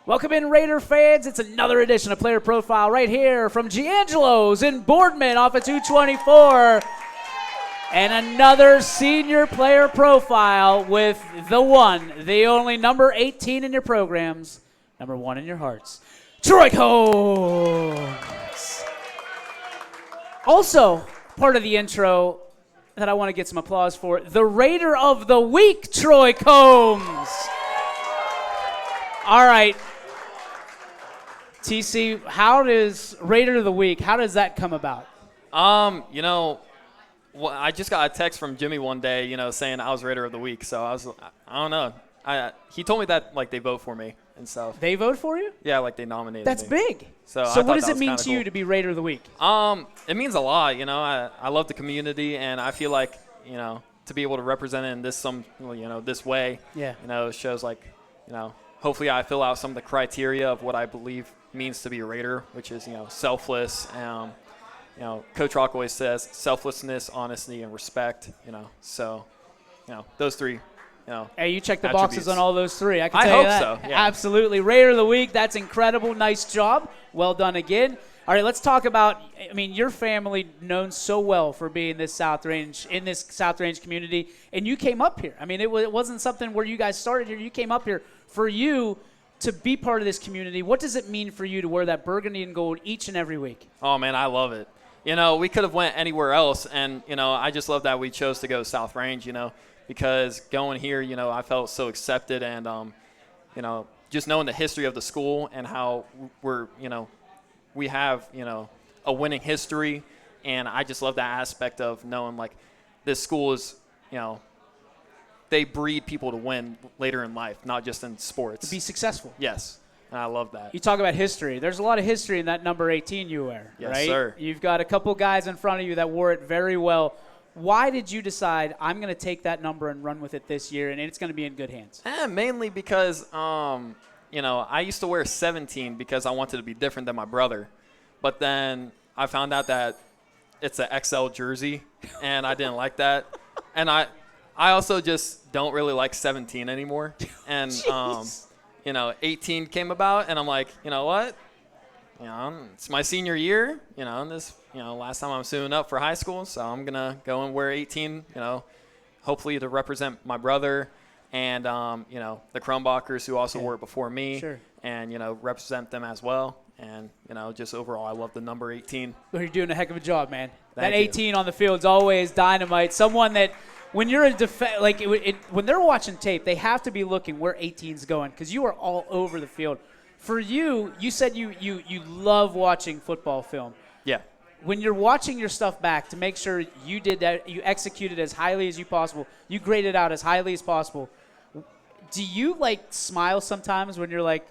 Welcome in, Raider fans. It's another edition of Player Profile right here from Giangelo's in Boardman off of 224. And another senior player profile with the one, the only number 18 in your programs, number 1 in your hearts, Troy Combs. Also, part of the intro that I want to get some applause for, the Raider of the Week, Troy Combs. All right. TC, how does Raider of the Week, how does that come about? I just got a text from Jimmy one day, saying I was Raider of the Week. So I don't know. He told me that, they vote for me and stuff. They vote for you? Yeah, they nominated That's me. big. So what does it mean to you to be Raider of the Week? It means a lot, I love the community, and I feel like, to be able to represent it in this way, shows hopefully I fill out some of the criteria of what I believe means to be a Raider, which is, selfless. Coach Rock always says selflessness, honesty, and respect, So, those three, Hey, you check the attributes. boxes on all those three. I can tell hope you that. so, yeah. Absolutely. Raider of the Week, that's incredible. Nice job. Well done again. All right, let's talk about, your family known so well for being in this South Range community, and you came up here. It wasn't something where you guys started here. You came up here. For you to be part of this community, what does it mean for you to wear that burgundy and gold each and every week? Oh, man, I love it. We could have went anywhere else, and, I just love that we chose to go South Range, because going here, I felt so accepted, and, just knowing the history of the school and how we have, a winning history, and I just love that aspect of knowing, this school is, they breed people to win later in life, not just in sports. To be successful. Yes, and I love that. You talk about history. There's a lot of history in that number 18 you wear, yes, right? Sir. You've got a couple guys in front of you that wore it very well. Why did you decide, I'm going to take that number and run with it this year, and it's going to be in good hands? Mainly because, I used to wear 17 because I wanted to be different than my brother. But then I found out that it's an XL jersey, and I didn't like that. And I also just don't really like 17 anymore. And, 18 came about, and I'm like, you know what? It's my senior year, and this, last time I'm suiting up for high school, so I'm going to go and wear 18, hopefully to represent my brother and, the Crumbachers who also wore it before me. Sure. And, represent them as well. And, just overall, I love the number 18. Well, you're doing a heck of a job, man. Thank that you. 18 on the field is always dynamite. Someone that, when you're when they're watching tape, they have to be looking where 18's going because you are all over the field. For you, you said you love watching football film. Yeah. When you're watching your stuff back to make sure you did that, you executed as highly as you possible, you graded out as highly as possible, do you, smile sometimes when you're like,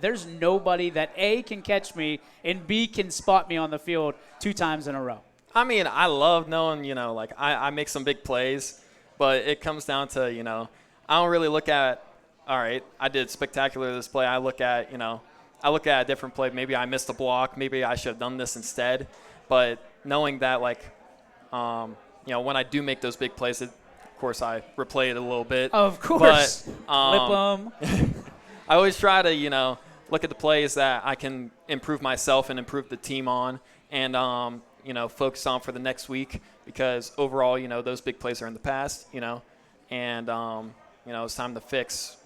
there's nobody that A, can catch me, and B, can spot me on the field 2 times in a row? I love knowing, I make some big plays, but it comes down to, I don't really look at, all right, I did spectacular this play. I look at a different play. Maybe I missed a block. Maybe I should have done this instead. But knowing that, when I do make those big plays, of course, I replay it a little bit. Of course. But, Lip 'em. I always try to, look at the plays that I can improve myself and improve the team on and, focus on for the next week because overall, those big plays are in the past, and, it's time to fix,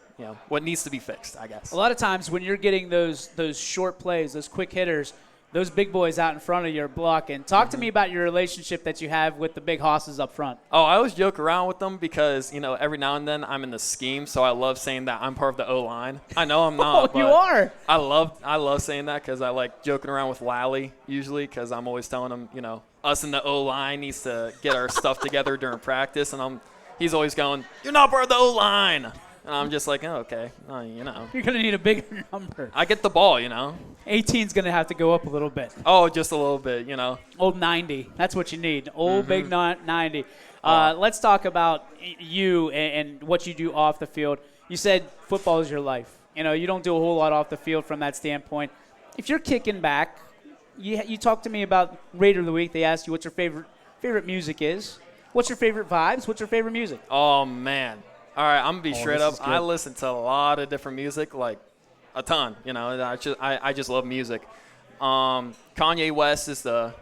what needs to be fixed, I guess. A lot of times when you're getting those short plays, those quick hitters, those big boys out in front of you are blocking. Talk to me about your relationship that you have with the big hosses up front. Oh, I always joke around with them because, every now and then I'm in the scheme, so I love saying that I'm part of the O-line. I know I'm not, Oh, you are? I love saying that because I like joking around with Lally usually because I'm always telling him, us in the O-line needs to get our stuff together during practice, and he's always going, "You're not part of the O-line." And I'm just like, oh, okay, You're going to need a bigger number. I get the ball, 18's going to have to go up a little bit. Oh, just a little bit, Old 90. That's what you need. Old big 90. Let's talk about you and what you do off the field. You said football is your life. You don't do a whole lot off the field from that standpoint. If you're kicking back, you talk to me about Raider of the Week. They ask you what your favorite music is. What's your favorite vibes? What's your favorite music? Oh, man. All right, I'm going to be straight up. Is good. I listen to a lot of different music, a ton. I just love music. Kanye West is the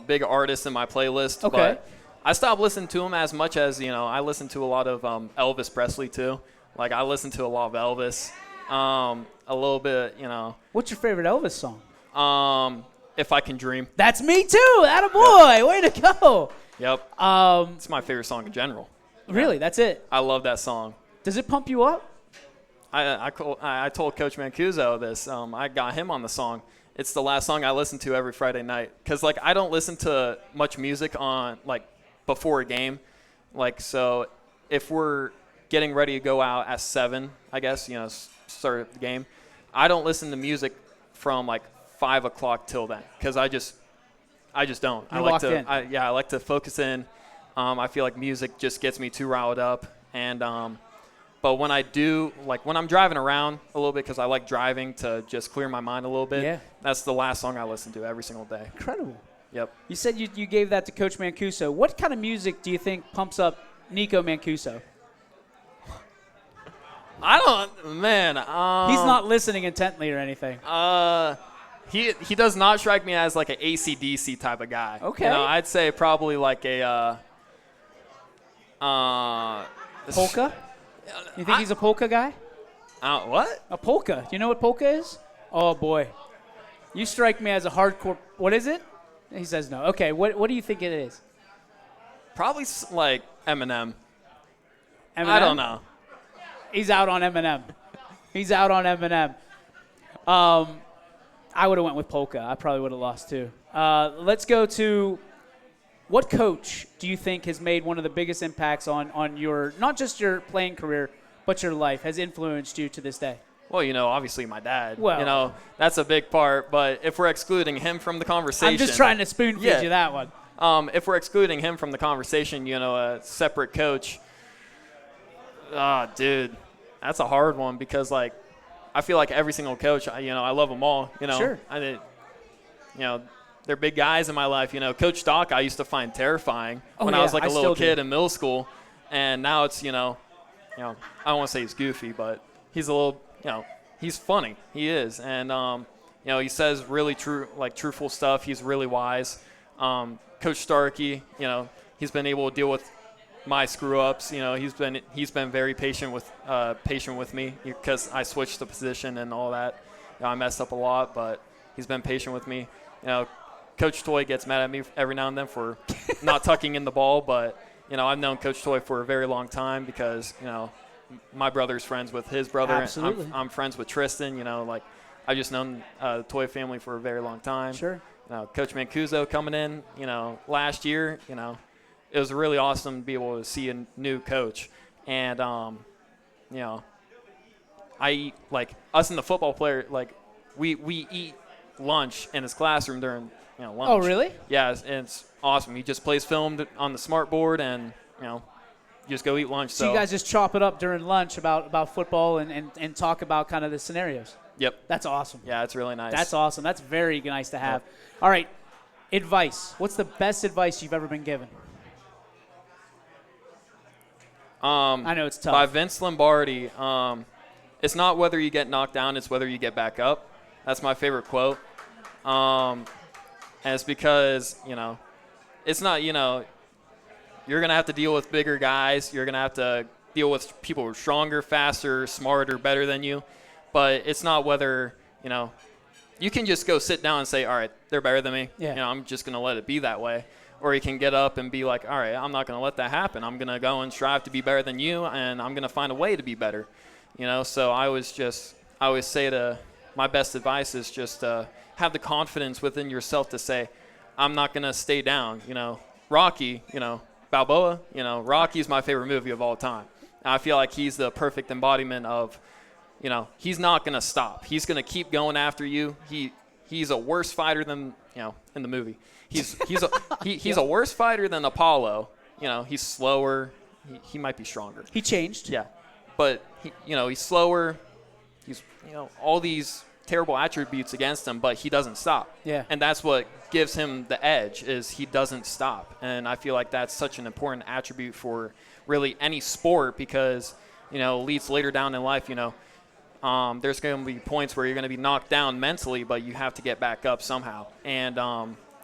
big artist in my playlist. Okay. But I stopped listening to him as much as I listen to a lot of Elvis Presley too. Like I listen to a lot of Elvis. A little bit, What's your favorite Elvis song? If I Can Dream. That's me too. Attaboy. Yep. Way to go. Yep. It's my favorite song in general. Really? That's it? I love that song. Does it pump you up? I told Coach Mancuso this. I got him on the song. It's the last song I listen to every Friday night. Because, I don't listen to much music on, before a game. So if we're getting ready to go out at 7, I guess, start the game, I don't listen to music from, 5 o'clock till then. Because I just don't. You're locked in. I like to focus in. I feel like music just gets me too riled up. And but when I do, when I'm driving around a little bit, because I like driving to just clear my mind a little bit, that's the last song I listen to every single day. Incredible. Yep. You said you gave that to Coach Mancuso. What kind of music do you think pumps up Nico Mancuso? He's not listening intently or anything. He does not strike me as an AC/DC type of guy. Okay. I'd say probably Polka? You think he's a polka guy? What? A polka. Do you know what polka is? Oh, boy. You strike me as a hardcore. What is it? He says no. Okay, what do you think it is? Probably Eminem. Eminem? I don't know. He's out on Eminem. He's out on Eminem. I would have went with polka. I probably would have lost too. Let's go to what coach do you think has made one of the biggest impacts on your, not just your playing career, but your life, has influenced you to this day? Well, obviously my dad. Well, that's a big part. But if we're excluding him from the conversation. I'm just trying to spoon feed you that one. If we're excluding him from the conversation, a separate coach. Dude, that's a hard one because, I feel like every single coach, I love them all. Sure. They're big guys in my life. Coach Doc, I used to find terrifying when I was a little kid in middle school. And now it's, I don't want to say he's goofy, but he's a little, he's funny. He is. And, he says really truthful stuff. He's really wise. Coach Starkey, he's been able to deal with my screw ups. He's been very patient with me because I switched the position and all that. I messed up a lot, but he's been patient with me. Coach Toy gets mad at me every now and then for not tucking in the ball, but I've known Coach Toy for a very long time because my brother's friends with his brother. Absolutely. I'm friends with Tristan. I've just known the Toy family for a very long time. Sure. Coach Mancuso coming in, last year, it was really awesome to be able to see a new coach. And, I eat, us in the football player, we eat lunch in his classroom during, lunch. Oh, really? Yeah, it's awesome. He just plays film on the smart board and, just go eat lunch. So you guys just chop it up during lunch about football and talk about kind of the scenarios. Yep. That's awesome. Yeah, it's really nice. That's awesome. That's very nice to have. Yep. All right, advice. What's the best advice you've ever been given? I know it's tough. By Vince Lombardi, it's not whether you get knocked down, it's whether you get back up. That's my favorite quote. And it's because, it's not, you're going to have to deal with bigger guys. You're going to have to deal with people who are stronger, faster, smarter, better than you. But it's not whether, you can just go sit down and say, all right, they're better than me. Yeah. I'm just going to let it be that way. Or you can get up and be like, all right, I'm not going to let that happen. I'm going to go and strive to be better than you, and I'm going to find a way to be better. So I always say my best advice is just have the confidence within yourself to say, I'm not going to stay down. Rocky, Balboa, Rocky's my favorite movie of all time. And I feel like he's the perfect embodiment of, he's not going to stop. He's going to keep going after you. He's a worse fighter than, in the movie. He's a worse fighter than Apollo. He's slower. He might be stronger. He changed. Yeah. But, he's slower. He's, all these terrible attributes against him, but he doesn't stop. Yeah. And that's what gives him the edge is he doesn't stop. And I feel like that's such an important attribute for really any sport because, leads later down in life, there's going to be points where you're going to be knocked down mentally, but you have to get back up somehow. And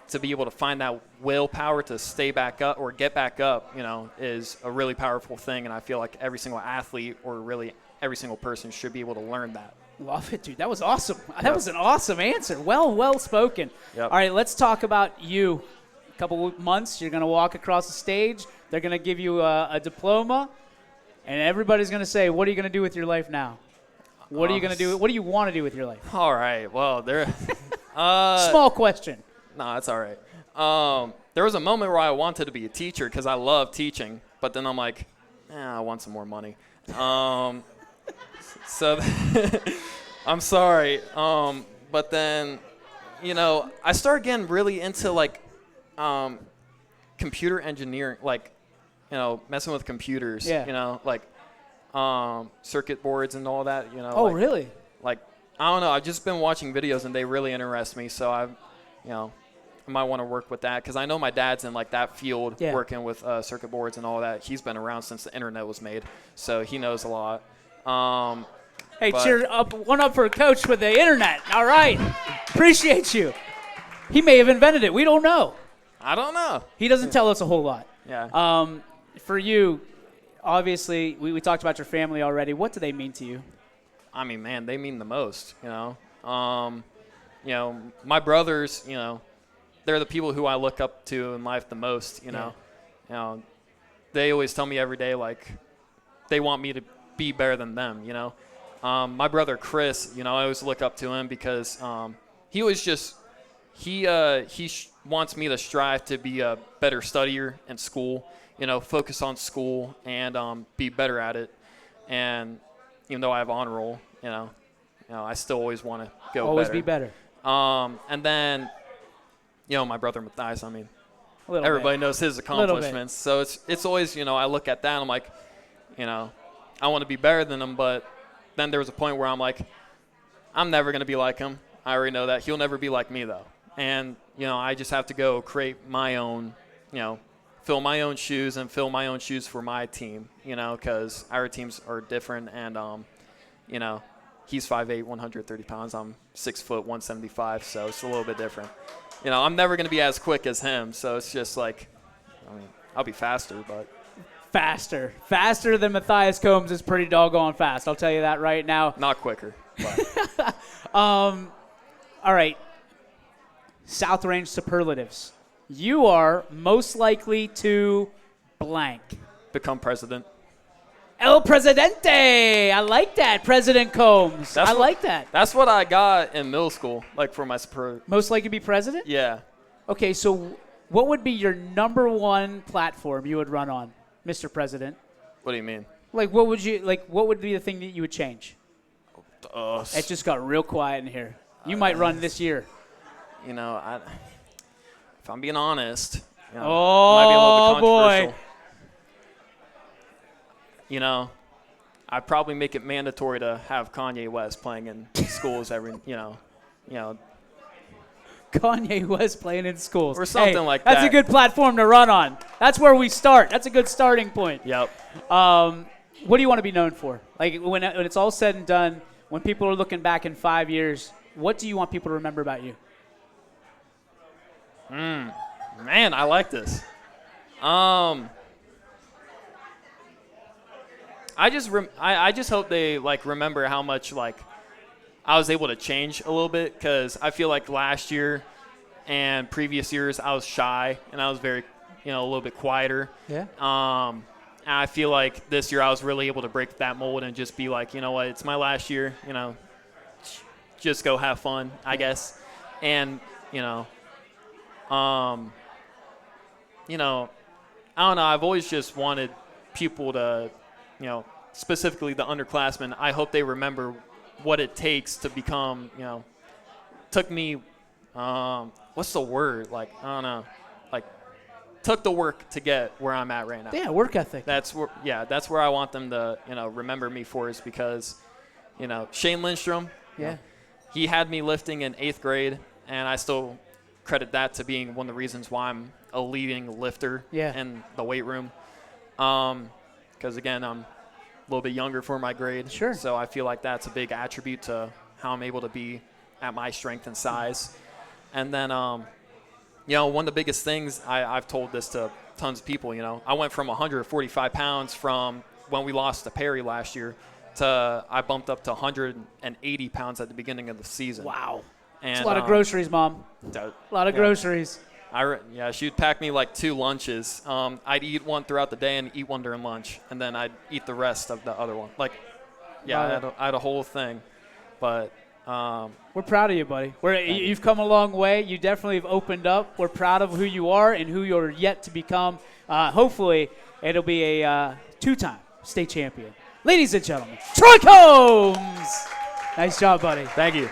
to be able to find that willpower to stay back up or get back up, is a really powerful thing. And I feel like every single athlete or really every single person should be able to learn that. Love it, dude. That was awesome. That was an awesome answer. Well spoken. Yep. All right, let's talk about you. A couple of months, you're going to walk across the stage. They're going to give you a diploma, and everybody's going to say, what are you going to do with your life now? What are you going to do? What do you want to do with your life? All right. Well, Small question. No, that's all right. There was a moment where I wanted to be a teacher because I love teaching, but then I'm like, I want some more money. So I'm sorry. But then, I started getting really into computer engineering, messing with computers, Yeah. Circuit boards and all that, Oh, really? I don't know. I've just been watching videos and they really interest me. So I might want to work with that because I know my dad's in that field working with circuit boards and all that. He's been around since the internet was made, so he knows a lot. Hey, cheer up! One up for Coach with the internet. All right, appreciate you. He may have invented it. We don't know. I don't know. He doesn't tell us a whole lot. Yeah. For you, obviously, we talked about your family already. What do they mean to you? I mean, man, they mean the most. My brothers. They're the people who I look up to in life the most. They always tell me every day they want me to be better than them. My brother Chris. I always look up to him because he always just wants me to strive to be a better studier in school. Focus on school and be better at it. And even though I have honor roll, I still always want to go always better. Be better. And then, my brother Matthias. I mean, A everybody bit. knows his accomplishments. So it's always, I look at that and I'm like, I want to be better than him. But then there was a point where I'm like, I'm never going to be like him. I already know that. He'll never be like me, though. And, I just have to go create my own, fill my own shoes and fill my own shoes for my team, because our teams are different. And, he's 5'8", 130 pounds. I'm 6 foot, 175, so it's a little bit different. I'm never going to be as quick as him, so it's just I'll be faster, but. Faster than Matthias Combs is pretty doggone fast. I'll tell you that right now. Not quicker. But. All right. South Range superlatives. You are most likely to blank. Become president. El Presidente. I like that. President Combs. I like that. That's what I got in middle school, for my Most likely to be president? Yeah. Okay, so what would be your number one platform you would run on, Mr. President? What do you mean? What would be the thing that you would change? It just got real quiet in here. You might run this year. If I'm being honest, it might be a oh little bit boy. controversial. I'd probably make it mandatory to have Kanye West playing in schools every, Kanye West playing in schools. Or something like that. That's a good platform to run on. That's where we start. That's a good starting point. Yep. What do you want to be known for? When it's all said and done, when people are looking back in 5 years, what do you want people to remember about you? Man, I like this. I just hope they remember how much I was able to change a little bit, because I feel like last year and previous years I was shy and I was very a little bit quieter. Yeah. And I feel like this year I was really able to break that mold and just be like, what, it's my last year, just go have fun, I guess. And I don't know. I've always just wanted people to, specifically the underclassmen, I hope they remember what it takes to become, took me, what's the word? I don't know. Took the work to get where I'm at right now. Yeah, work ethic. That's where I want them to, remember me for, is because, Shane Lindstrom, yeah, he had me lifting in 8th grade, and I still credit that to being one of the reasons why I'm a leading lifter in the weight room. Because again, I'm little bit younger for my grade. Sure. So I feel like that's a big attribute to how I'm able to be at my strength and size. And then, one of the biggest things, I've told this to tons of people, I went from 145 pounds from when we lost to Perry last year to I bumped up to 180 pounds at the beginning of the season. Wow. And, That's a lot of groceries, Mom. A lot of groceries. She'd pack me like 2 lunches. I'd eat one throughout the day and eat one during lunch, and then I'd eat the rest of the other one. I had a whole thing. But we're proud of you, buddy. You've come a long way. You definitely have opened up. We're proud of who you are and who you're yet to become. Hopefully, it'll be a 2-time state champion. Ladies and gentlemen, Troy Combs. Nice job, buddy. Thank you.